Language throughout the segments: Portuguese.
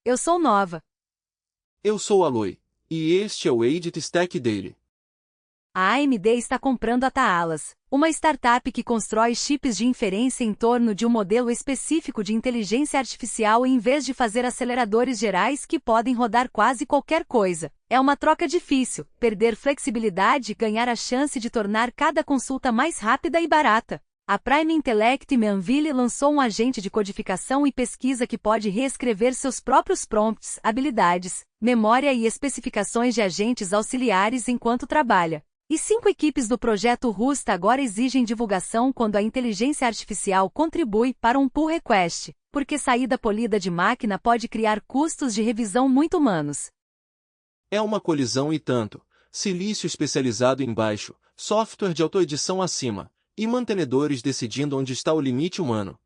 Eu sou Nova. Eu sou Aloy, e este é o Edit Stack Daily. A AMD está comprando a Thales, uma startup que constrói chips de inferência em torno de um modelo específico de inteligência artificial em vez de fazer aceleradores gerais que podem rodar quase qualquer coisa. É uma troca difícil, perder flexibilidade e ganhar a chance de tornar cada consulta mais rápida e barata. A Prime Intellect Manville lançou um agente de codificação e pesquisa que pode reescrever seus próprios prompts, habilidades, memória e especificações de agentes auxiliares enquanto trabalha. E 5 equipes do projeto Rust agora exigem divulgação quando a inteligência artificial contribui para um pull request, porque saída polida de máquina pode criar custos de revisão muito humanos. É uma colisão e tanto. Silício especializado embaixo, software de autoedição acima, e mantenedores decidindo onde está o limite humano.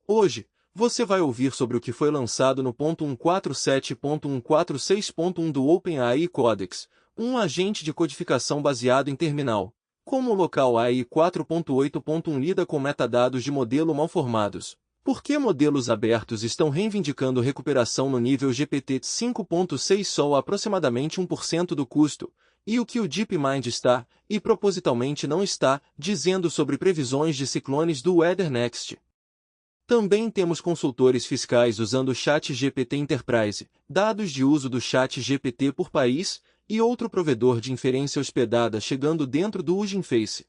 Hoje, você vai ouvir sobre o que foi lançado no ponto 147.146.1 do OpenAI Codex, um agente de codificação baseado em terminal. Como o local AI 4.8.1 lida com metadados de modelo mal formados. Por que modelos abertos estão reivindicando recuperação no nível GPT 5.6 só a aproximadamente 1% do custo? E o que o DeepMind está, e propositalmente não está, dizendo sobre previsões de ciclones do Weather Next? Também temos consultores fiscais usando o ChatGPT Enterprise, dados de uso do ChatGPT por país, e outro provedor de inferência hospedada chegando dentro do Hugging Face.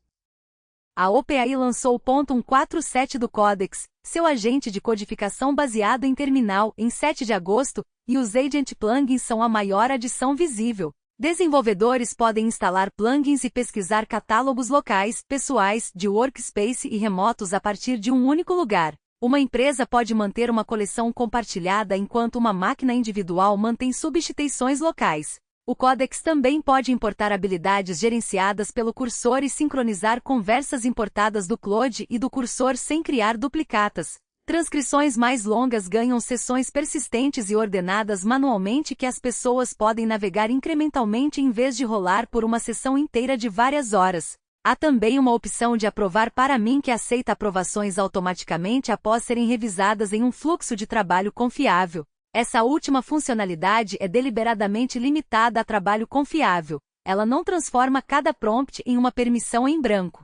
A OpenAI lançou o ponto 147 do Codex, seu agente de codificação baseado em terminal, em 7 de agosto, e os Agent Plugins são a maior adição visível. Desenvolvedores podem instalar plugins e pesquisar catálogos locais, pessoais, de workspace e remotos a partir de um único lugar. Uma empresa pode manter uma coleção compartilhada enquanto uma máquina individual mantém substituições locais. O Codex também pode importar habilidades gerenciadas pelo cursor e sincronizar conversas importadas do Claude e do cursor sem criar duplicatas. Transcrições mais longas ganham seções persistentes e ordenadas manualmente que as pessoas podem navegar incrementalmente em vez de rolar por uma sessão inteira de várias horas. Há também uma opção de aprovar para mim que aceita aprovações automaticamente após serem revisadas em um fluxo de trabalho confiável. Essa última funcionalidade é deliberadamente limitada a trabalho confiável. Ela não transforma cada prompt em uma permissão em branco.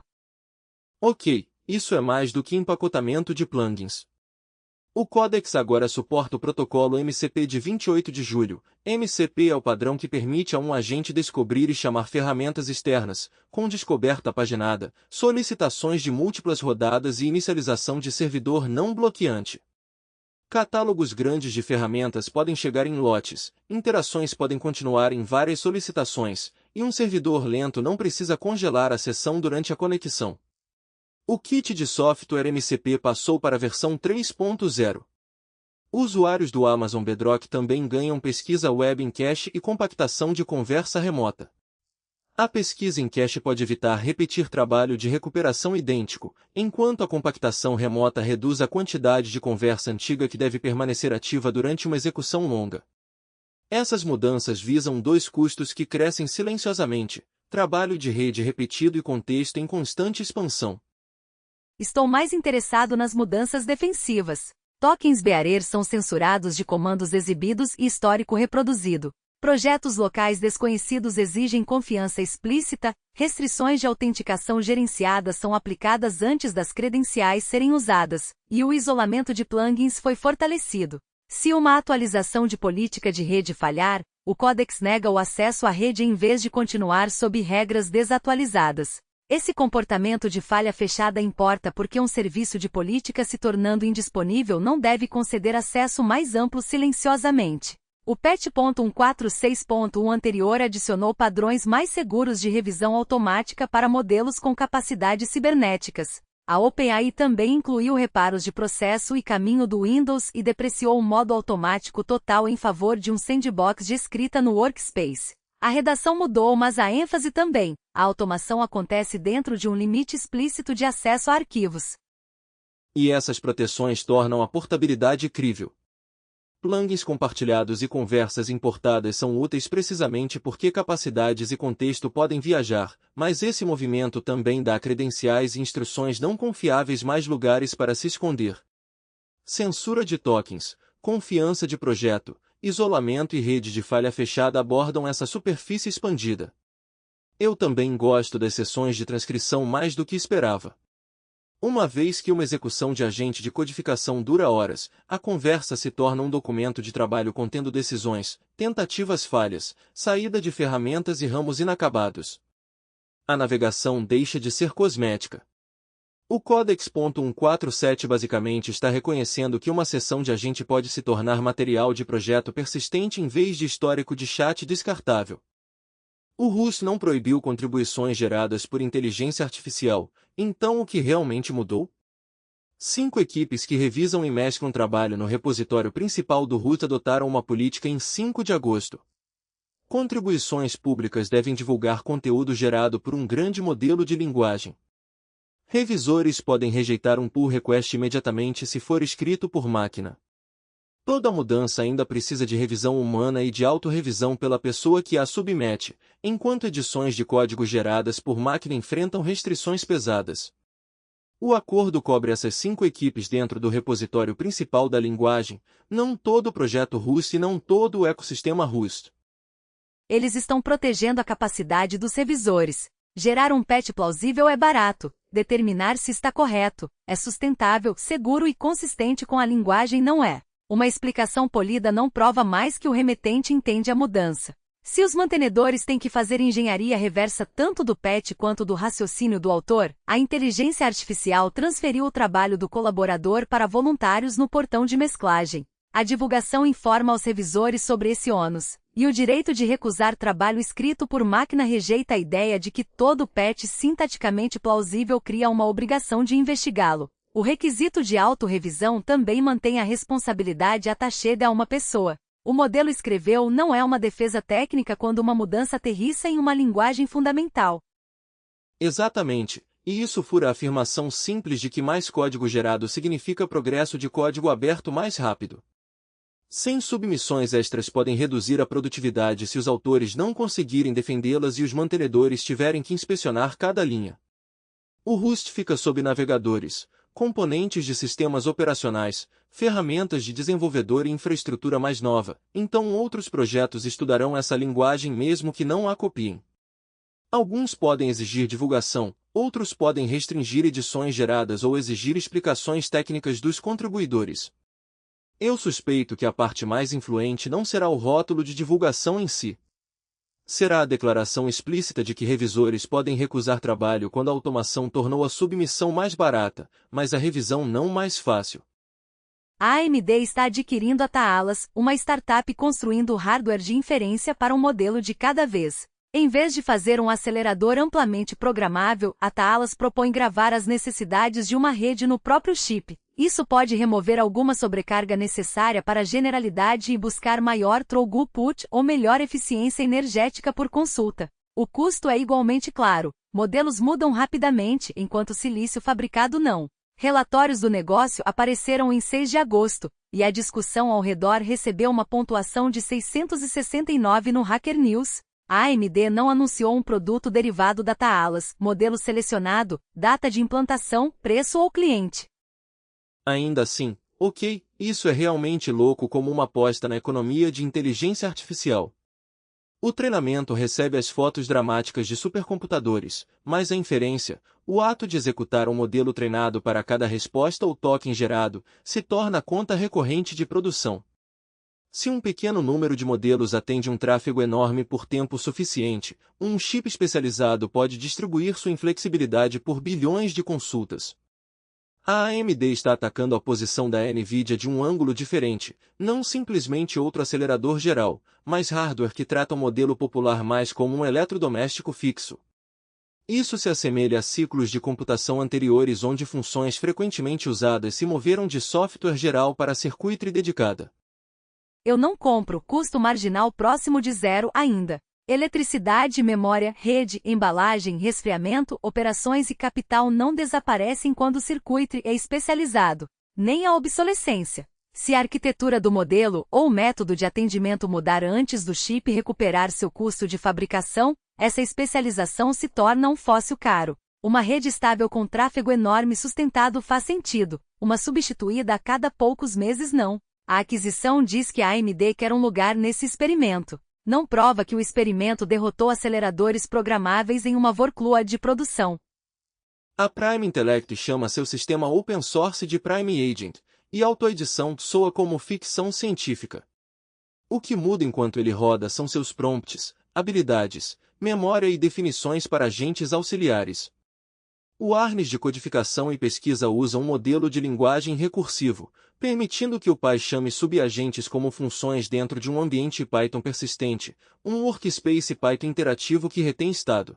Ok, isso é mais do que empacotamento de plugins. O Codex agora suporta o protocolo MCP de 28 de julho. MCP é o padrão que permite a um agente descobrir e chamar ferramentas externas, com descoberta paginada, solicitações de múltiplas rodadas e inicialização de servidor não bloqueante. Catálogos grandes de ferramentas podem chegar em lotes, interações podem continuar em várias solicitações, e um servidor lento não precisa congelar a sessão durante a conexão. O kit de software MCP passou para a versão 3.0. Usuários do Amazon Bedrock também ganham pesquisa web em cache e compactação de conversa remota. A pesquisa em cache pode evitar repetir trabalho de recuperação idêntico, enquanto a compactação remota reduz a quantidade de conversa antiga que deve permanecer ativa durante uma execução longa. Essas mudanças visam 2 custos que crescem silenciosamente: trabalho de rede repetido e contexto em constante expansão. Estou mais interessado nas mudanças defensivas. Tokens bearer são censurados de comandos exibidos e histórico reproduzido. Projetos locais desconhecidos exigem confiança explícita, restrições de autenticação gerenciada são aplicadas antes das credenciais serem usadas, e o isolamento de plugins foi fortalecido. Se uma atualização de política de rede falhar, o Codex nega o acesso à rede em vez de continuar sob regras desatualizadas. Esse comportamento de falha fechada importa porque um serviço de política se tornando indisponível não deve conceder acesso mais amplo silenciosamente. O patch 146.1 anterior adicionou padrões mais seguros de revisão automática para modelos com capacidades cibernéticas. A OpenAI também incluiu reparos de processo e caminho do Windows e depreciou o modo automático total em favor de um sandbox de escrita no Workspace. A redação mudou, mas a ênfase também. A automação acontece dentro de um limite explícito de acesso a arquivos. E essas proteções tornam a portabilidade crível. Plugins compartilhados e conversas importadas são úteis precisamente porque capacidades e contexto podem viajar, mas esse movimento também dá credenciais e instruções não confiáveis mais lugares para se esconder. Censura de tokens. confiança de projeto, isolamento e rede de falha fechada abordam essa superfície expandida. Eu também gosto das sessões de transcrição mais do que esperava. Uma vez que uma execução de agente de codificação dura horas, a conversa se torna um documento de trabalho contendo decisões, tentativas falhas, saída de ferramentas e ramos inacabados. A navegação deixa de ser cosmética. O Codex .147 basicamente está reconhecendo que uma sessão de agente pode se tornar material de projeto persistente em vez de histórico de chat descartável. O Rust não proibiu contribuições geradas por inteligência artificial, então o que realmente mudou? 5 equipes que revisam e mesclam trabalho no repositório principal do Rust adotaram uma política em 5 de agosto. Contribuições públicas devem divulgar conteúdo gerado por um grande modelo de linguagem. Revisores podem rejeitar um pull request imediatamente se for escrito por máquina. Toda mudança ainda precisa de revisão humana e de autorrevisão pela pessoa que a submete, enquanto edições de código geradas por máquina enfrentam restrições pesadas. O acordo cobre essas 5 equipes dentro do repositório principal da linguagem, não todo o projeto Rust e não todo o ecossistema Rust. Eles estão protegendo a capacidade dos revisores. Gerar um patch plausível é barato. Determinar se está correto, é sustentável, seguro e consistente com a linguagem não é. Uma explicação polida não prova mais que o remetente entende a mudança. Se os mantenedores têm que fazer engenharia reversa tanto do patch quanto do raciocínio do autor, a inteligência artificial transferiu o trabalho do colaborador para voluntários no portão de mesclagem. A divulgação informa aos revisores sobre esse ônus, e o direito de recusar trabalho escrito por máquina rejeita a ideia de que todo patch sintaticamente plausível cria uma obrigação de investigá-lo. O requisito de autorrevisão também mantém a responsabilidade attachada a uma pessoa. O modelo escreveu não é uma defesa técnica quando uma mudança aterrissa em uma linguagem fundamental. Exatamente, e isso fura a afirmação simples de que mais código gerado significa progresso de código aberto mais rápido. 100 submissões extras podem reduzir a produtividade se os autores não conseguirem defendê-las e os mantenedores tiverem que inspecionar cada linha. O Rust fica sob navegadores, componentes de sistemas operacionais, ferramentas de desenvolvedor e infraestrutura mais nova, então outros projetos estudarão essa linguagem mesmo que não a copiem. Alguns podem exigir divulgação, outros podem restringir edições geradas ou exigir explicações técnicas dos contribuidores. Eu suspeito que a parte mais influente não será o rótulo de divulgação em si. Será a declaração explícita de que revisores podem recusar trabalho quando a automação tornou a submissão mais barata, mas a revisão não mais fácil. A AMD está adquirindo a Thales, uma startup construindo hardware de inferência para um modelo de cada vez. Em vez de fazer um acelerador amplamente programável, a Thales propõe gravar as necessidades de uma rede no próprio chip. Isso pode remover alguma sobrecarga necessária para a generalidade e buscar maior throughput ou melhor eficiência energética por consulta. O custo é igualmente claro. Modelos mudam rapidamente, enquanto silício fabricado não. Relatórios do negócio apareceram em 6 de agosto, e a discussão ao redor recebeu uma pontuação de 669 no Hacker News. A AMD não anunciou um produto derivado da Thales, modelo selecionado, data de implantação, preço ou cliente. Ainda assim, ok, isso é realmente louco como uma aposta na economia de inteligência artificial. O treinamento recebe as fotos dramáticas de supercomputadores, mas a inferência, o ato de executar um modelo treinado para cada resposta ou token gerado, se torna a conta recorrente de produção. Se um pequeno número de modelos atende um tráfego enorme por tempo suficiente, um chip especializado pode distribuir sua inflexibilidade por bilhões de consultas. A AMD está atacando a posição da NVIDIA de um ângulo diferente, não simplesmente outro acelerador geral, mas hardware que trata o modelo popular mais como um eletrodoméstico fixo. Isso se assemelha a ciclos de computação anteriores onde funções frequentemente usadas se moveram de software geral para circuitry dedicada. Eu não compro custo marginal próximo de zero ainda. Eletricidade, memória, rede, embalagem, resfriamento, operações e capital não desaparecem quando o circuitry é especializado, nem a obsolescência. Se a arquitetura do modelo ou o método de atendimento mudar antes do chip recuperar seu custo de fabricação, essa especialização se torna um fóssil caro. Uma rede estável com tráfego enorme sustentado faz sentido, uma substituída a cada poucos meses não. A aquisição diz que a AMD quer um lugar nesse experimento. Não prova que o experimento derrotou aceleradores programáveis em uma workload de produção. A Prime Intellect chama seu sistema open source de Prime Agent, e a autoedição soa como ficção científica. O que muda enquanto ele roda são seus prompts, habilidades, memória e definições para agentes auxiliares. O harness de codificação e pesquisa usa um modelo de linguagem recursivo, permitindo que o pai chame subagentes como funções dentro de um ambiente Python persistente, um workspace Python interativo que retém estado.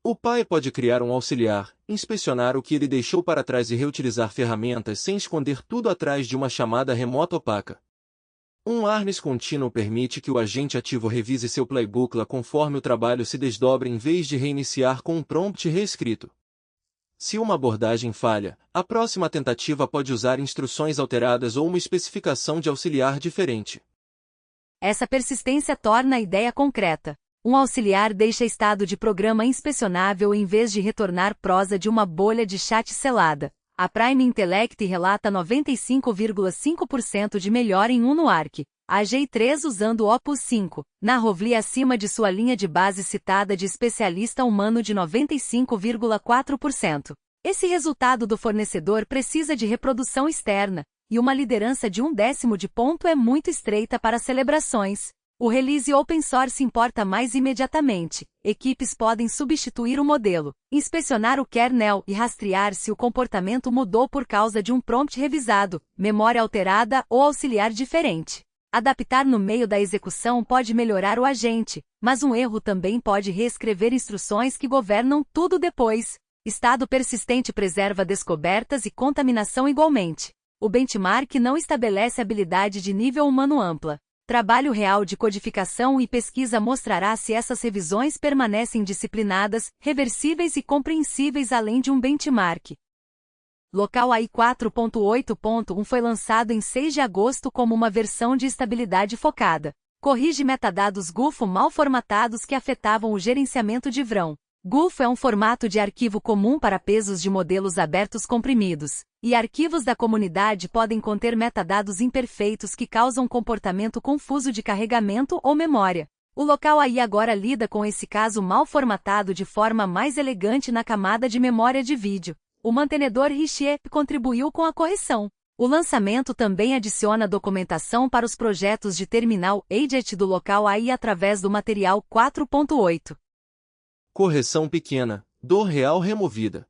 O pai pode criar um auxiliar, inspecionar o que ele deixou para trás e reutilizar ferramentas sem esconder tudo atrás de uma chamada remota opaca. Um harness contínuo permite que o agente ativo revise seu playbook lá conforme o trabalho se desdobra em vez de reiniciar com um prompt reescrito. Se uma abordagem falha, a próxima tentativa pode usar instruções alteradas ou uma especificação de auxiliar diferente. Essa persistência torna a ideia concreta. Um auxiliar deixa estado de programa inspecionável em vez de retornar prosa de uma bolha de chat selada. A Prime Intellect relata 95,5% de melhora em Uno Arc. A J3 usando Opus 5, na Rovli acima de sua linha de base citada de especialista humano de 95,4%. Esse resultado do fornecedor precisa de reprodução externa, e uma liderança de 1/10 de ponto é muito estreita para celebrações. O release open source importa mais imediatamente. Equipes podem substituir o modelo, inspecionar o kernel e rastrear se o comportamento mudou por causa de um prompt revisado, memória alterada ou auxiliar diferente. Adaptar no meio da execução pode melhorar o agente, mas um erro também pode reescrever instruções que governam tudo depois. Estado persistente preserva descobertas e contaminação igualmente. O benchmark não estabelece habilidade de nível humano ampla. Trabalho real de codificação e pesquisa mostrará se essas revisões permanecem disciplinadas, reversíveis e compreensíveis além de um benchmark. Local AI 4.8.1 foi lançado em 6 de agosto como uma versão de estabilidade focada. Corrige metadados GUFO mal formatados que afetavam o gerenciamento de VRAM. GUFO é um formato de arquivo comum para pesos de modelos abertos comprimidos, e arquivos da comunidade podem conter metadados imperfeitos que causam comportamento confuso de carregamento ou memória. O Local AI agora lida com esse caso mal formatado de forma mais elegante na camada de memória de vídeo. O mantenedor Richier contribuiu com a correção. O lançamento também adiciona documentação para os projetos de terminal AGET do Local AI através do material 4.8. Correção pequena, dor real removida.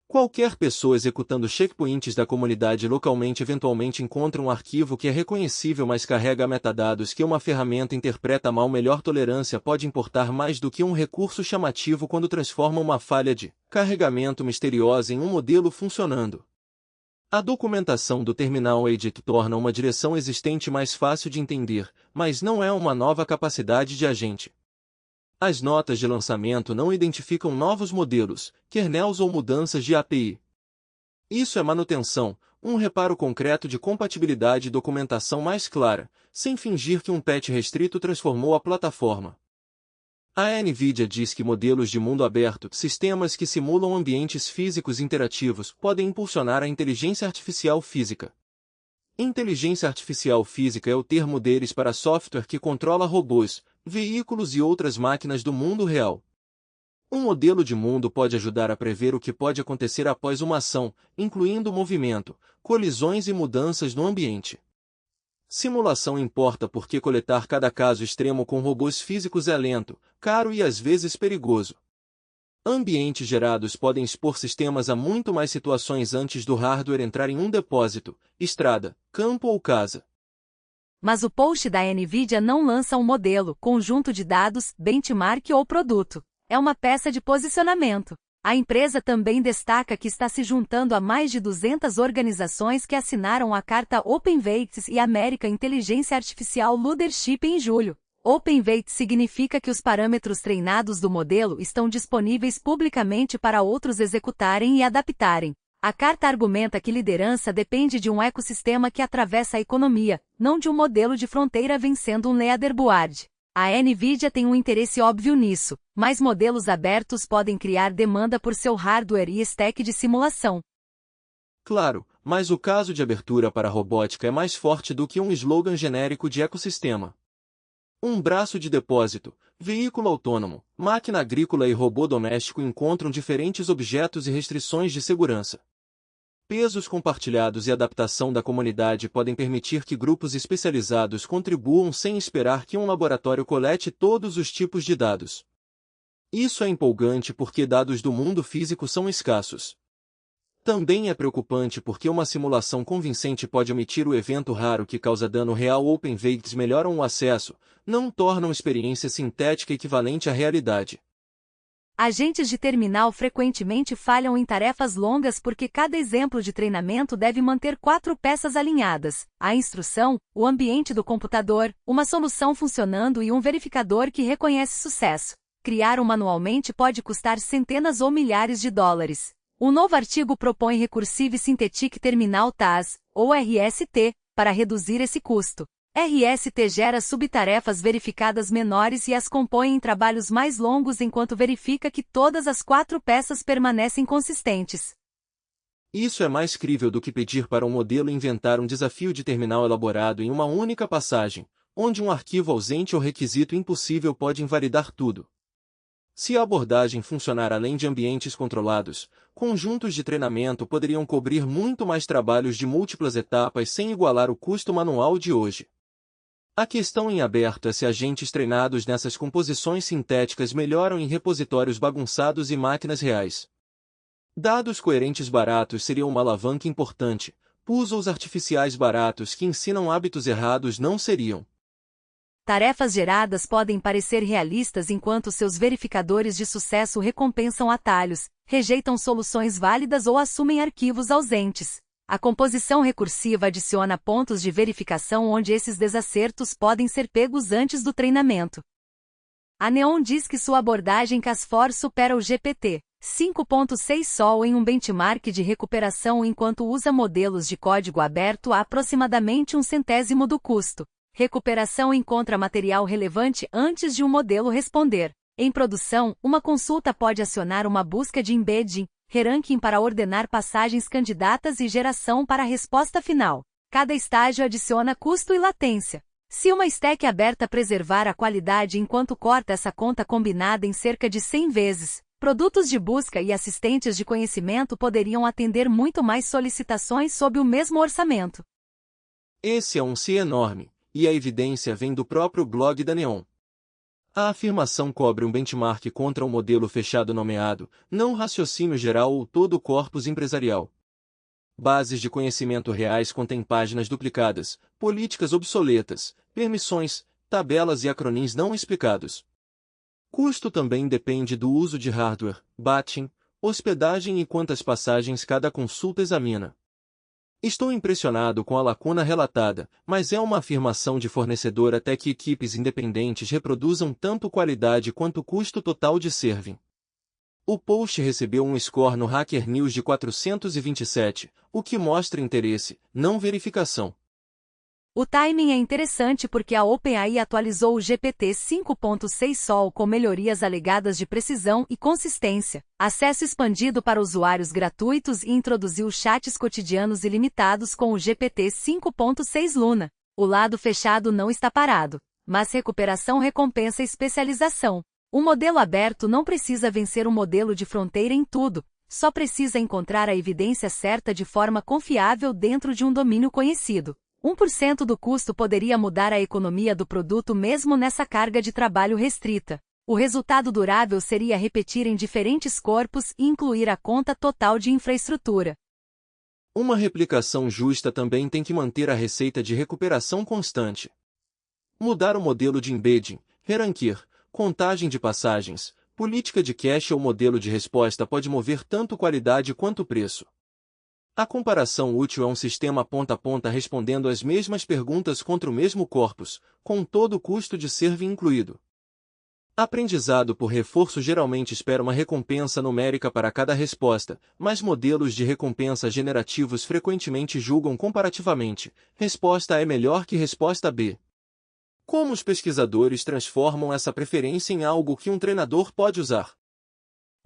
Qualquer pessoa executando checkpoints da comunidade localmente eventualmente encontra um arquivo que é reconhecível mas carrega metadados que uma ferramenta interpreta mal. Melhor tolerância pode importar mais do que um recurso chamativo quando transforma uma falha de carregamento misteriosa em um modelo funcionando. A documentação do terminal AGET torna uma direção existente mais fácil de entender, mas não é uma nova capacidade de agente. As notas de lançamento não identificam novos modelos, kernels ou mudanças de API. Isso é manutenção, um reparo concreto de compatibilidade e documentação mais clara, sem fingir que um patch restrito transformou a plataforma. A NVIDIA diz que modelos de mundo aberto, sistemas que simulam ambientes físicos interativos, podem impulsionar a inteligência artificial física. Inteligência artificial física é o termo deles para software que controla robôs, veículos e outras máquinas do mundo real. Um modelo de mundo pode ajudar a prever o que pode acontecer após uma ação, incluindo movimento, colisões e mudanças no ambiente. Simulação importa porque coletar cada caso extremo com robôs físicos é lento, caro e às vezes perigoso. Ambientes gerados podem expor sistemas a muito mais situações antes do hardware entrar em um depósito, estrada, campo ou casa. Mas o post da NVIDIA não lança um modelo, conjunto de dados, benchmark ou produto. É uma peça de posicionamento. A empresa também destaca que está se juntando a mais de 200 organizações que assinaram a carta OpenWeights e American Intelligence Artificial Leadership em julho. OpenWeight significa que os parâmetros treinados do modelo estão disponíveis publicamente para outros executarem e adaptarem. A carta argumenta que liderança depende de um ecossistema que atravessa a economia, não de um modelo de fronteira vencendo um leaderboard. A NVIDIA tem um interesse óbvio nisso, mas modelos abertos podem criar demanda por seu hardware e stack de simulação. Claro, mas o caso de abertura para a robótica é mais forte do que um slogan genérico de ecossistema. Um braço de depósito, veículo autônomo, máquina agrícola e robô doméstico encontram diferentes objetos e restrições de segurança. Pesos compartilhados e adaptação da comunidade podem permitir que grupos especializados contribuam sem esperar que um laboratório colete todos os tipos de dados. Isso é empolgante porque dados do mundo físico são escassos. Também é preocupante porque uma simulação convincente pode omitir o evento raro que causa dano real. OpenVeigs melhoram o acesso, não tornam experiência sintética equivalente à realidade. Agentes de terminal frequentemente falham em tarefas longas porque cada exemplo de treinamento deve manter 4 peças alinhadas: a instrução, o ambiente do computador, uma solução funcionando e um verificador que reconhece sucesso. Criar manualmente pode custar centenas ou milhares de dólares. Um novo artigo propõe Recursive Synthetic Terminal TAS, ou RST, para reduzir esse custo. RST gera subtarefas verificadas menores e as compõe em trabalhos mais longos enquanto verifica que todas as 4 peças permanecem consistentes. Isso é mais crível do que pedir para um modelo inventar um desafio de terminal elaborado em uma única passagem, onde um arquivo ausente ou requisito impossível pode invalidar tudo. Se a abordagem funcionar além de ambientes controlados, conjuntos de treinamento poderiam cobrir muito mais trabalhos de múltiplas etapas sem igualar o custo manual de hoje. A questão em aberto é se agentes treinados nessas composições sintéticas melhoram em repositórios bagunçados e máquinas reais. Dados coerentes baratos seriam uma alavanca importante, puzzles artificiais baratos que ensinam hábitos errados não seriam. Tarefas geradas podem parecer realistas enquanto seus verificadores de sucesso recompensam atalhos, rejeitam soluções válidas ou assumem arquivos ausentes. A composição recursiva adiciona pontos de verificação onde esses desacertos podem ser pegos antes do treinamento. A Neon diz que sua abordagem CASFOR supera o GPT 5.6 Sol em um benchmark de recuperação enquanto usa modelos de código aberto a aproximadamente 1/100º do custo. Recuperação encontra material relevante antes de um modelo responder. Em produção, uma consulta pode acionar uma busca de embedding, reranking para ordenar passagens candidatas e geração para a resposta final. Cada estágio adiciona custo e latência. Se uma stack aberta preservar a qualidade enquanto corta essa conta combinada em cerca de 100 vezes, produtos de busca e assistentes de conhecimento poderiam atender muito mais solicitações sob o mesmo orçamento. Esse é um se enorme, e a evidência vem do próprio blog da Neon. A afirmação cobre um benchmark contra um modelo fechado nomeado, não raciocínio geral ou todo o corpus empresarial. Bases de conhecimento reais contêm páginas duplicadas, políticas obsoletas, permissões, tabelas e acrônimos não explicados. Custo também depende do uso de hardware, batching, hospedagem e quantas passagens cada consulta examina. Estou impressionado com a lacuna relatada, mas é uma afirmação de fornecedor até que equipes independentes reproduzam tanto qualidade quanto custo total de serving. O post recebeu um score no Hacker News de 427, o que mostra interesse, não verificação. O timing é interessante porque a OpenAI atualizou o GPT 5.6 Sol com melhorias alegadas de precisão e consistência, acesso expandido para usuários gratuitos e introduziu chats cotidianos ilimitados com o GPT 5.6 Luna. O lado fechado não está parado, mas recuperação recompensa especialização. Um modelo aberto não precisa vencer um modelo de fronteira em tudo, só precisa encontrar a evidência certa de forma confiável dentro de um domínio conhecido. 1% do custo poderia mudar a economia do produto mesmo nessa carga de trabalho restrita. O resultado durável seria repetir em diferentes corpos e incluir a conta total de infraestrutura. Uma replicação justa também tem que manter a receita de recuperação constante. Mudar o modelo de embedding, reranquear, contagem de passagens, política de cache ou modelo de resposta pode mover tanto qualidade quanto preço. A comparação útil é um sistema ponta a ponta respondendo às mesmas perguntas contra o mesmo corpus, com todo o custo de serving incluído. Aprendizado por reforço geralmente espera uma recompensa numérica para cada resposta, mas modelos de recompensa generativos frequentemente julgam comparativamente: resposta A é melhor que resposta B. Como os pesquisadores transformam essa preferência em algo que um treinador pode usar?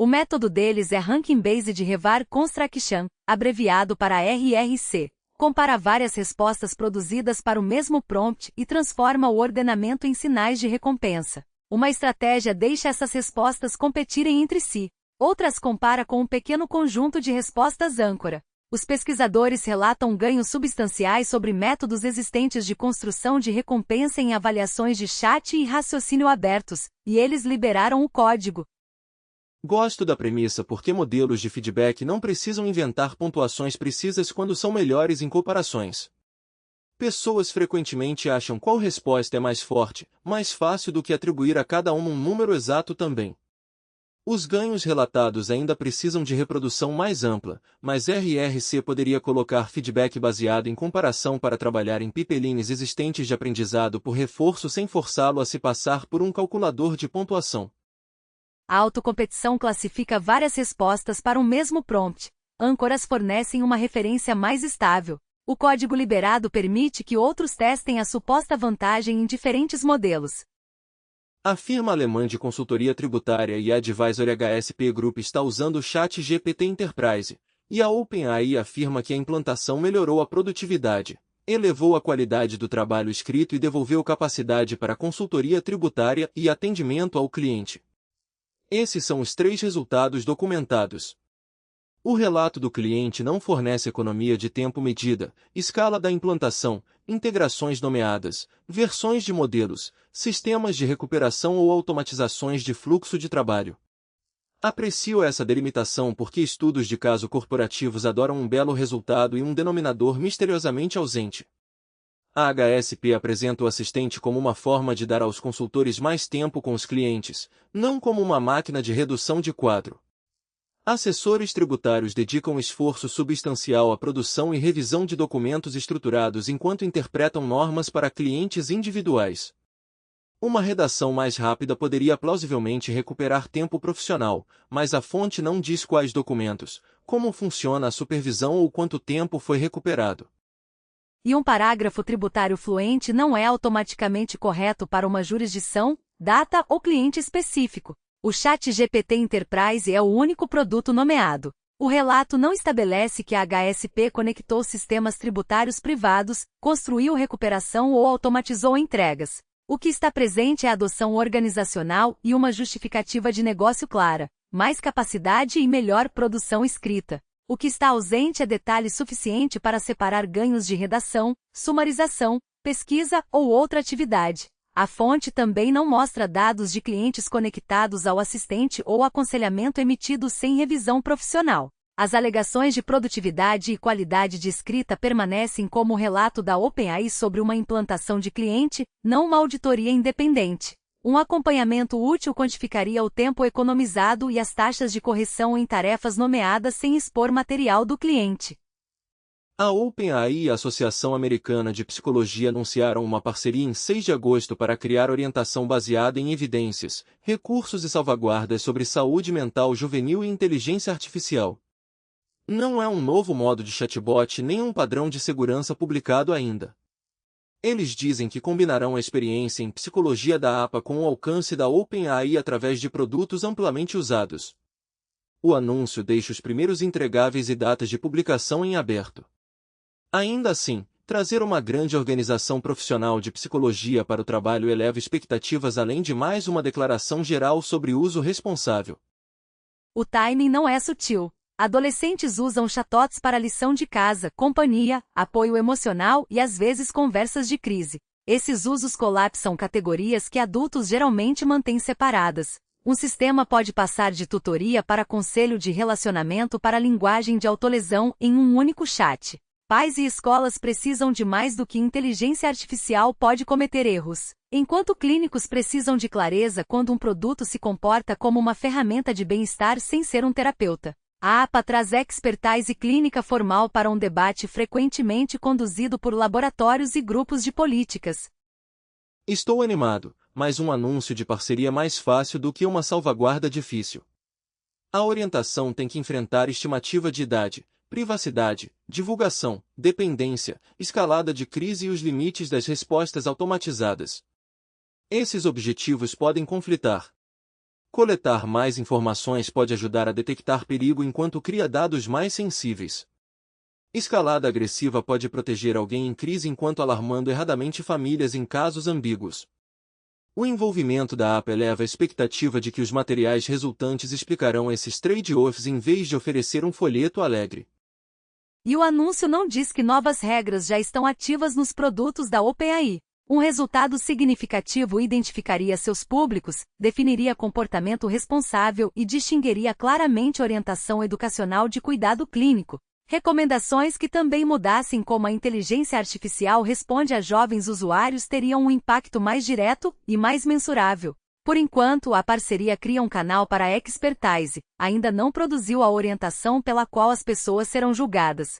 O método deles é Ranking Based Revar Construction, abreviado para RRC. Compara várias respostas produzidas para o mesmo prompt e transforma o ordenamento em sinais de recompensa. Uma estratégia deixa essas respostas competirem entre si. Outras compara com um pequeno conjunto de respostas âncora. Os pesquisadores relatam ganhos substanciais sobre métodos existentes de construção de recompensa em avaliações de chat e raciocínio abertos, e eles liberaram o código. Gosto da premissa porque modelos de feedback não precisam inventar pontuações precisas quando são melhores em comparações. Pessoas frequentemente acham qual resposta é mais forte, mais fácil do que atribuir a cada uma um número exato também. Os ganhos relatados ainda precisam de reprodução mais ampla, mas RRC poderia colocar feedback baseado em comparação para trabalhar em pipelines existentes de aprendizado por reforço sem forçá-lo a se passar por um calculador de pontuação. A autocompetição classifica várias respostas para um mesmo prompt. Âncoras fornecem uma referência mais estável. O código liberado permite que outros testem a suposta vantagem em diferentes modelos. A firma alemã de consultoria tributária e advisory HSP Group está usando o ChatGPT Enterprise, e a OpenAI afirma que a implantação melhorou a produtividade, elevou a qualidade do trabalho escrito e devolveu capacidade para consultoria tributária e atendimento ao cliente. Esses são os 3 resultados documentados. O relato do cliente não fornece economia de tempo medida, escala da implantação, integrações nomeadas, versões de modelos, sistemas de recuperação ou automatizações de fluxo de trabalho. Aprecio essa delimitação porque estudos de caso corporativos adoram um belo resultado e um denominador misteriosamente ausente. A HSP apresenta o assistente como uma forma de dar aos consultores mais tempo com os clientes, não como uma máquina de redução de quadro. Assessores tributários dedicam esforço substancial à produção e revisão de documentos estruturados enquanto interpretam normas para clientes individuais. Uma redação mais rápida poderia plausivelmente recuperar tempo profissional, mas a fonte não diz quais documentos, como funciona a supervisão ou quanto tempo foi recuperado. E um parágrafo tributário fluente não é automaticamente correto para uma jurisdição, data ou cliente específico. O ChatGPT Enterprise é o único produto nomeado. O relato não estabelece que a HSP conectou sistemas tributários privados, construiu recuperação ou automatizou entregas. O que está presente é a adoção organizacional e uma justificativa de negócio clara, mais capacidade e melhor produção escrita. O que está ausente é detalhe suficiente para separar ganhos de redação, sumarização, pesquisa ou outra atividade. A fonte também não mostra dados de clientes conectados ao assistente ou aconselhamento emitidos sem revisão profissional. As alegações de produtividade e qualidade de escrita permanecem como relato da OpenAI sobre uma implantação de cliente, não uma auditoria independente. Um acompanhamento útil quantificaria o tempo economizado e as taxas de correção em tarefas nomeadas sem expor material do cliente. A OpenAI e a Associação Americana de Psicologia anunciaram uma parceria em 6 de agosto para criar orientação baseada em evidências, recursos e salvaguardas sobre saúde mental juvenil e inteligência artificial. Não é um novo modo de chatbot nem um padrão de segurança publicado ainda. Eles dizem que combinarão a experiência em psicologia da APA com o alcance da OpenAI através de produtos amplamente usados. O anúncio deixa os primeiros entregáveis e datas de publicação em aberto. Ainda assim, trazer uma grande organização profissional de psicologia para o trabalho eleva expectativas além de mais uma declaração geral sobre uso responsável. O timing não é sutil. Adolescentes usam chatbots para lição de casa, companhia, apoio emocional e às vezes conversas de crise. Esses usos colapsam categorias que adultos geralmente mantêm separadas. Um sistema pode passar de tutoria para conselho de relacionamento para linguagem de autolesão em um único chat. Pais e escolas precisam de mais do que inteligência artificial pode cometer erros, enquanto clínicos precisam de clareza quando um produto se comporta como uma ferramenta de bem-estar sem ser um terapeuta. A APA traz expertise clínica formal para um debate frequentemente conduzido por laboratórios e grupos de políticas. Estou animado, mas um anúncio de parceria mais fácil do que uma salvaguarda difícil. A orientação tem que enfrentar estimativa de idade, privacidade, divulgação, dependência, escalada de crise e os limites das respostas automatizadas. Esses objetivos podem conflitar. Coletar mais informações pode ajudar a detectar perigo enquanto cria dados mais sensíveis. Escalada agressiva pode proteger alguém em crise enquanto alarmando erradamente famílias em casos ambíguos. O envolvimento da Apple eleva a expectativa de que os materiais resultantes explicarão esses trade-offs em vez de oferecer um folheto alegre. E o anúncio não diz que novas regras já estão ativas nos produtos da OpenAI. Um resultado significativo identificaria seus públicos, definiria comportamento responsável e distinguiria claramente orientação educacional de cuidado clínico. Recomendações que também mudassem como a inteligência artificial responde a jovens usuários teriam um impacto mais direto e mais mensurável. Por enquanto, a parceria cria um canal para a expertise, ainda não produziu a orientação pela qual as pessoas serão julgadas.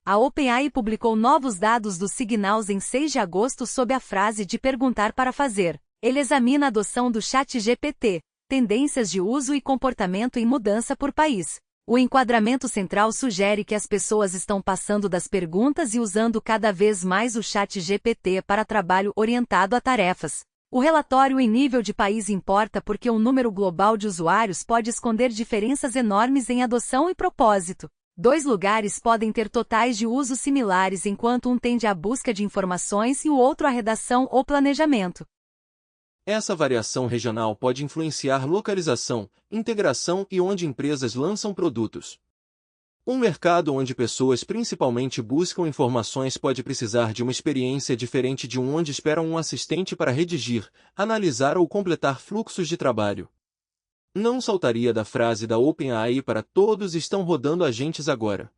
A OpenAI publicou novos dados dos Signals em 6 de agosto sob a frase de perguntar para fazer. Ele examina a adoção do ChatGPT, tendências de uso e comportamento em mudança por país. O enquadramento central sugere que as pessoas estão passando das perguntas e usando cada vez mais o ChatGPT para trabalho orientado a tarefas. O relatório em nível de país importa porque um número global de usuários pode esconder diferenças enormes em adoção e propósito. 2 lugares podem ter totais de uso similares enquanto um tende à busca de informações e o outro à redação ou planejamento. Essa variação regional pode influenciar localização, integração e onde empresas lançam produtos. Um mercado onde pessoas principalmente buscam informações pode precisar de uma experiência diferente de onde esperam um assistente para redigir, analisar ou completar fluxos de trabalho. Não saltaria da frase da OpenAI para todos estão rodando agentes agora.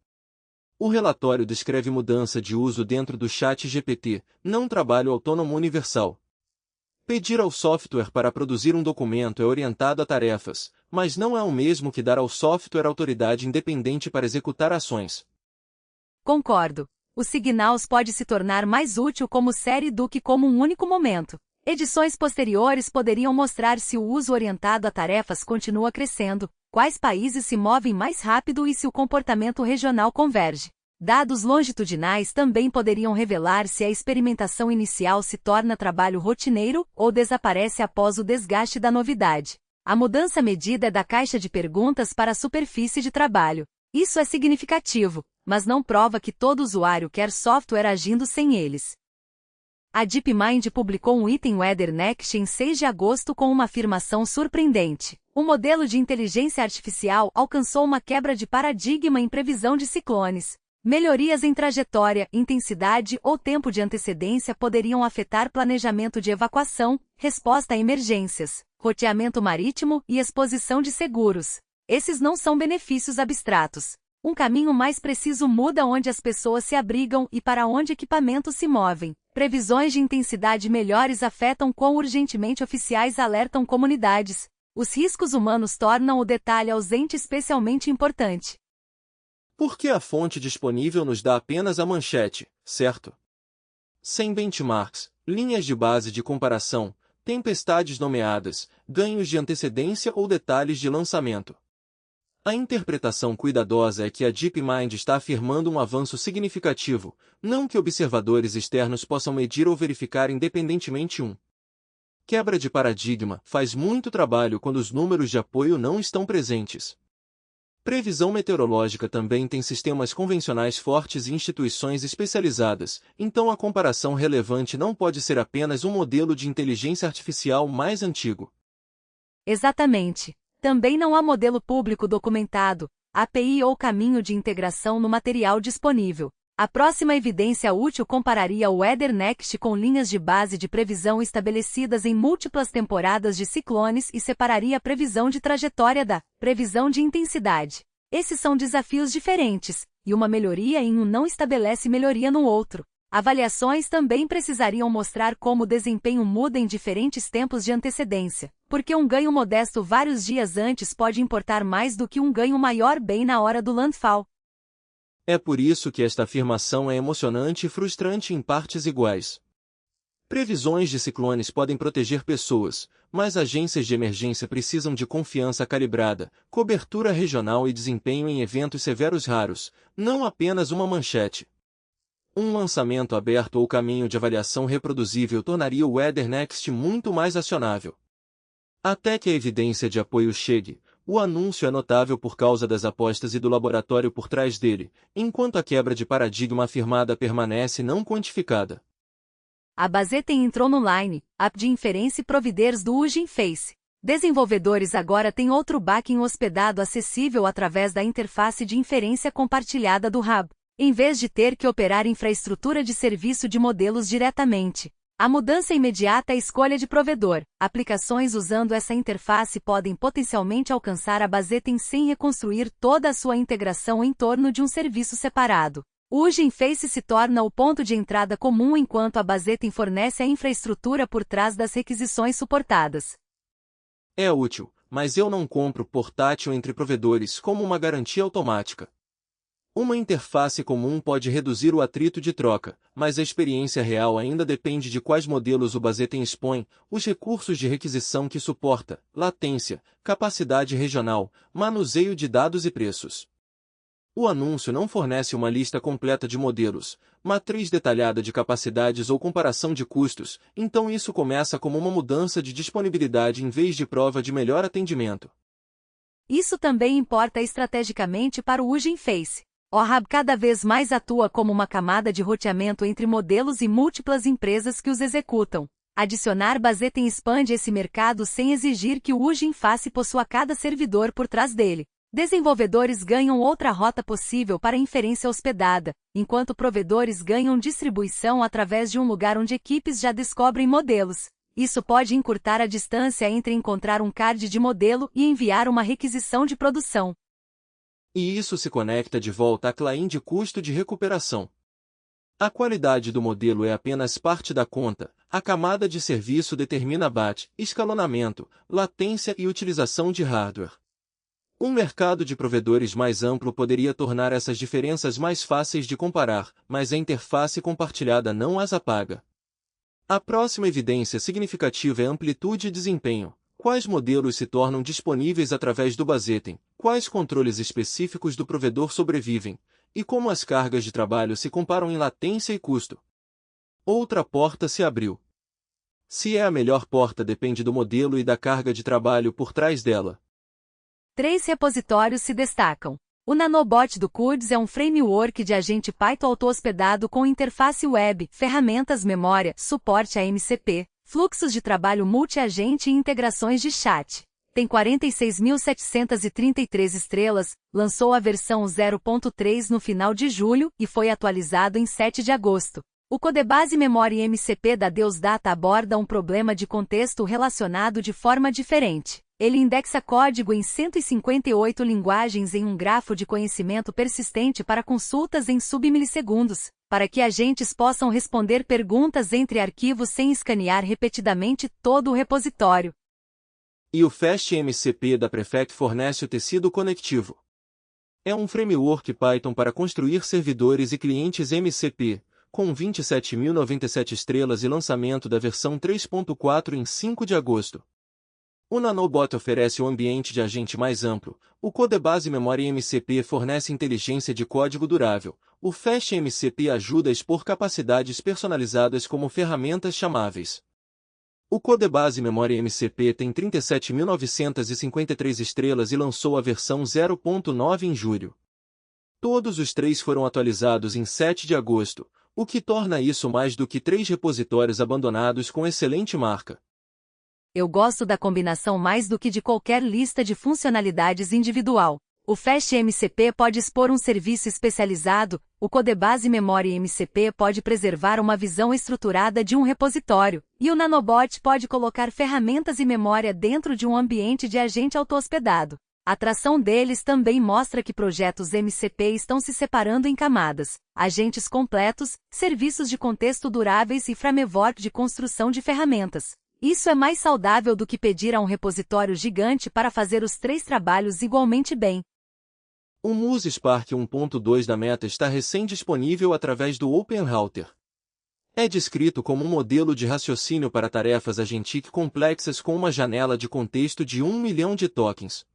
O relatório descreve mudança de uso dentro do ChatGPT, não trabalho autônomo universal. Pedir ao software para produzir um documento é orientado a tarefas, mas não é o mesmo que dar ao software autoridade independente para executar ações. Concordo. O Signals pode se tornar mais útil como série do que como um único momento. Edições posteriores poderiam mostrar se o uso orientado a tarefas continua crescendo, quais países se movem mais rápido e se o comportamento regional converge. Dados longitudinais também poderiam revelar se a experimentação inicial se torna trabalho rotineiro ou desaparece após o desgaste da novidade. A mudança medida é da caixa de perguntas para a superfície de trabalho. Isso é significativo, mas não prova que todo usuário quer software agindo sem eles. A DeepMind publicou um item Weather Next em 6 de agosto com uma afirmação surpreendente. O modelo de inteligência artificial alcançou uma quebra de paradigma em previsão de ciclones. Melhorias em trajetória, intensidade ou tempo de antecedência poderiam afetar planejamento de evacuação, resposta a emergências, roteamento marítimo e exposição de seguros. Esses não são benefícios abstratos. Um caminho mais preciso muda onde as pessoas se abrigam e para onde equipamentos se movem. Previsões de intensidade melhores afetam quão urgentemente oficiais alertam comunidades. Os riscos humanos tornam o detalhe ausente especialmente importante. Porque a fonte disponível nos dá apenas a manchete, certo? Sem benchmarks, linhas de base de comparação, tempestades nomeadas, ganhos de antecedência ou detalhes de lançamento. A interpretação cuidadosa é que a DeepMind está afirmando um avanço significativo, não que observadores externos possam medir ou verificar independentemente um. Quebra de paradigma faz muito trabalho quando os números de apoio não estão presentes. Previsão meteorológica também tem sistemas convencionais fortes e instituições especializadas, então a comparação relevante não pode ser apenas um modelo de inteligência artificial mais antigo. Exatamente. Também não há modelo público documentado, API ou caminho de integração no material disponível. A próxima evidência útil compararia o Weather Next com linhas de base de previsão estabelecidas em múltiplas temporadas de ciclones e separaria a previsão de trajetória da previsão de intensidade. Esses são desafios diferentes, e uma melhoria em um não estabelece melhoria no outro. Avaliações também precisariam mostrar como o desempenho muda em diferentes tempos de antecedência, porque um ganho modesto vários dias antes pode importar mais do que um ganho maior bem na hora do landfall. É por isso que esta afirmação é emocionante e frustrante em partes iguais. Previsões de ciclones podem proteger pessoas, mas agências de emergência precisam de confiança calibrada, cobertura regional e desempenho em eventos severos raros, não apenas uma manchete. Um lançamento aberto ou caminho de avaliação reproduzível tornaria o Weather Next muito mais acionável. Até que a evidência de apoio chegue, o anúncio é notável por causa das apostas e do laboratório por trás dele, enquanto a quebra de paradigma afirmada permanece não quantificada. A Bazetem entrou no Line, app de inferência e providers do Hugging Face. Desenvolvedores agora têm outro backend hospedado acessível através da interface de inferência compartilhada do Hub, em vez de ter que operar infraestrutura de serviço de modelos diretamente. A mudança imediata é a escolha de provedor. Aplicações usando essa interface podem potencialmente alcançar a Bazetem sem reconstruir toda a sua integração em torno de um serviço separado. O Hugging Face se torna o ponto de entrada comum enquanto a Bazetem fornece a infraestrutura por trás das requisições suportadas. É útil, mas eu não compro portátil entre provedores como uma garantia automática. Uma interface comum pode reduzir o atrito de troca, mas a experiência real ainda depende de quais modelos o Bazetem expõe, os recursos de requisição que suporta, latência, capacidade regional, manuseio de dados e preços. O anúncio não fornece uma lista completa de modelos, matriz detalhada de capacidades ou comparação de custos, então isso começa como uma mudança de disponibilidade em vez de prova de melhor atendimento. Isso também importa estrategicamente para o Hugging Face. O Hub cada vez mais atua como uma camada de roteamento entre modelos e múltiplas empresas que os executam. Adicionar Bazetem expande esse mercado sem exigir que o Hugging Face possua cada servidor por trás dele. Desenvolvedores ganham outra rota possível para inferência hospedada, enquanto provedores ganham distribuição através de um lugar onde equipes já descobrem modelos. Isso pode encurtar a distância entre encontrar um card de modelo e enviar uma requisição de produção. E isso se conecta de volta à claim de custo de recuperação. A qualidade do modelo é apenas parte da conta, a camada de serviço determina batch, escalonamento, latência e utilização de hardware. Um mercado de provedores mais amplo poderia tornar essas diferenças mais fáceis de comparar, mas a interface compartilhada não as apaga. A próxima evidência significativa é amplitude e desempenho. Quais modelos se tornam disponíveis através do Bazetem? Quais controles específicos do provedor sobrevivem? E como as cargas de trabalho se comparam em latência e custo? Outra porta se abriu. Se é a melhor porta depende do modelo e da carga de trabalho por trás dela. 3 repositórios se destacam. O Nanobot do Kubernetes é um framework de agente Python auto-hospedado com interface web, ferramentas memória, suporte a MCP, fluxos de trabalho multi-agente e integrações de chat. Tem 46.733 estrelas, lançou a versão 0.3 no final de julho e foi atualizado em 7 de agosto. O Codebase Memory MCP da Deus Data aborda um problema de contexto relacionado de forma diferente. Ele indexa código em 158 linguagens em um grafo de conhecimento persistente para consultas em submilissegundos, para que agentes possam responder perguntas entre arquivos sem escanear repetidamente todo o repositório. E o FastMCP da Prefect fornece o tecido conectivo. É um framework Python para construir servidores e clientes MCP, com 27.097 estrelas e lançamento da versão 3.4 em 5 de agosto. O Nanobot oferece um ambiente de agente mais amplo, o Codebase Memory MCP fornece inteligência de código durável, o FastMCP ajuda a expor capacidades personalizadas como ferramentas chamáveis. O Codebase Memory MCP tem 37.953 estrelas e lançou a versão 0.9 em julho. Todos os 3 foram atualizados em 7 de agosto, o que torna isso mais do que 3 repositórios abandonados com excelente marca. Eu gosto da combinação mais do que de qualquer lista de funcionalidades individual. O FastMCP pode expor um serviço especializado, o Codebase Memory MCP pode preservar uma visão estruturada de um repositório, e o Nanobot pode colocar ferramentas e memória dentro de um ambiente de agente auto-hospedado. A tração deles também mostra que projetos MCP estão se separando em camadas, agentes completos, serviços de contexto duráveis e framework de construção de ferramentas. Isso é mais saudável do que pedir a um repositório gigante para fazer os 3 trabalhos igualmente bem. O Muse Spark 1.2 da Meta está recém-disponível através do OpenRouter. É descrito como um modelo de raciocínio para tarefas agentic complexas com uma janela de contexto de 1 milhão de tokens.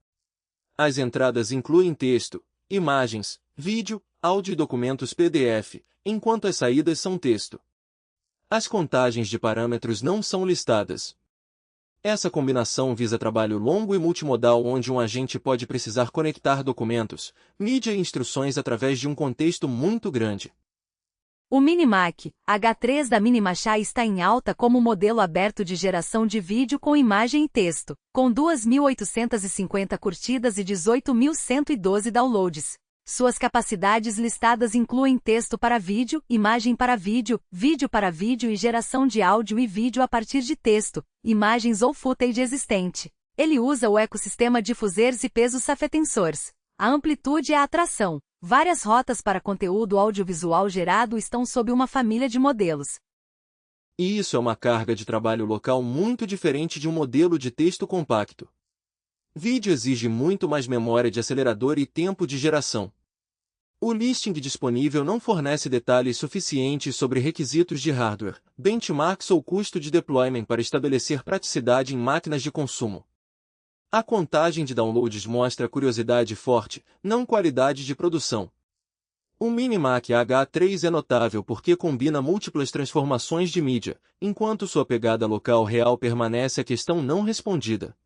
As entradas incluem texto, imagens, vídeo, áudio e documentos PDF, enquanto as saídas são texto. As contagens de parâmetros não são listadas. Essa combinação visa trabalho longo e multimodal onde um agente pode precisar conectar documentos, mídia e instruções através de um contexto muito grande. O Minimac H3 da Minimachine está em alta como modelo aberto de geração de vídeo com imagem e texto, com 2.850 curtidas e 18.112 downloads. Suas capacidades listadas incluem texto para vídeo, imagem para vídeo, vídeo para vídeo e geração de áudio e vídeo a partir de texto, imagens ou footage existente. Ele usa o ecossistema Diffusers e pesos Safetensors. A amplitude e a atração. Várias rotas para conteúdo audiovisual gerado estão sob uma família de modelos. E isso é uma carga de trabalho local muito diferente de um modelo de texto compacto. Vídeo exige muito mais memória de acelerador e tempo de geração. O listing disponível não fornece detalhes suficientes sobre requisitos de hardware, benchmarks ou custo de deployment para estabelecer praticidade em máquinas de consumo. A contagem de downloads mostra curiosidade forte, não qualidade de produção. O Minimac H3 é notável porque combina múltiplas transformações de mídia, enquanto sua pegada local real permanece a questão não respondida.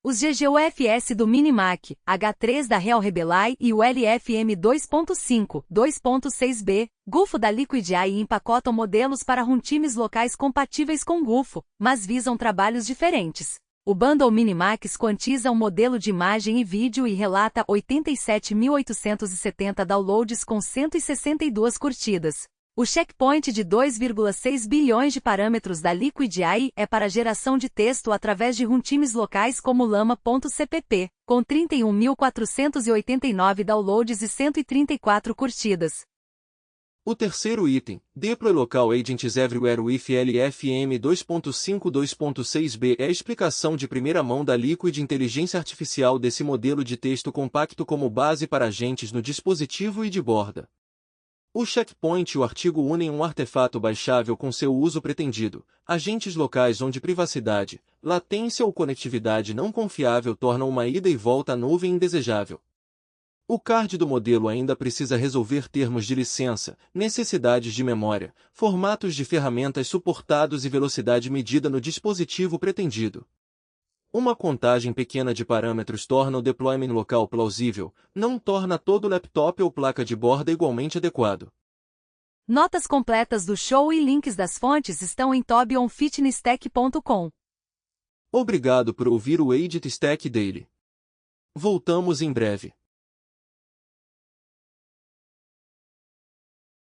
Os GGUFS do Minimac H3 da Real Rebelai e o LFM 2.5, 2.6B, Gufo da Liquid AI empacotam modelos para runtimes locais compatíveis com Gufo, mas visam trabalhos diferentes. O Bundle Minimax quantiza um modelo de imagem e vídeo e relata 87.870 downloads com 162 curtidas. O checkpoint de 2,6 bilhões de parâmetros da Liquid AI é para geração de texto através de runtimes locais como Llama.cpp, com 31.489 downloads e 134 curtidas. O terceiro item, Deploy Local Agents Everywhere with LFM 2.5 2.6B é a explicação de primeira mão da Liquid Inteligência Artificial desse modelo de texto compacto como base para agentes no dispositivo e de borda. O checkpoint e o artigo unem um artefato baixável com seu uso pretendido, agentes locais onde privacidade, latência ou conectividade não confiável tornam uma ida e volta à nuvem indesejável. O card do modelo ainda precisa resolver termos de licença, necessidades de memória, formatos de ferramentas suportados e velocidade medida no dispositivo pretendido. Uma contagem pequena de parâmetros torna o deployment local plausível, não torna todo laptop ou placa de borda igualmente adequado. Notas completas do show e links das fontes estão em tobionfitnesstech.com. Obrigado por ouvir o Edit Stack Daily. Voltamos em breve.